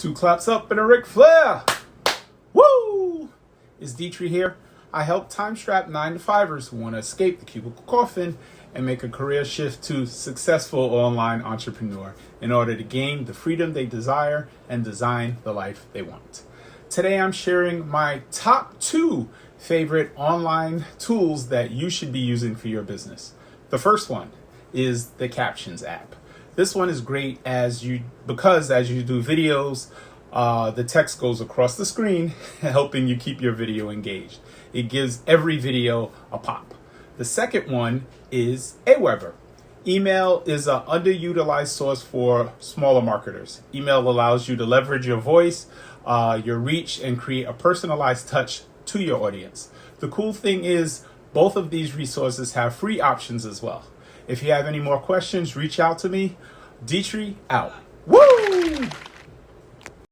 Two claps up and a Ric Flair. Woo! Is DETRY here? I help time-strapped 9-to-5ers who want to escape the cubicle coffin and make a career shift to successful online entrepreneur in order to gain the freedom they desire and design the life they want. Today I'm sharing my top 2 favorite online tools that you should be using for your business. The first one is the Captions app. This one is great because as you do videos, the text goes across the screen, helping you keep your video engaged. It gives every video a pop. The second one is Aweber. Email is an underutilized source for smaller marketers. Email allows you to leverage your voice, your reach, and create a personalized touch to your audience. The cool thing is both of these resources have free options as well. If you have any more questions, reach out to me. DETRY out. Woo!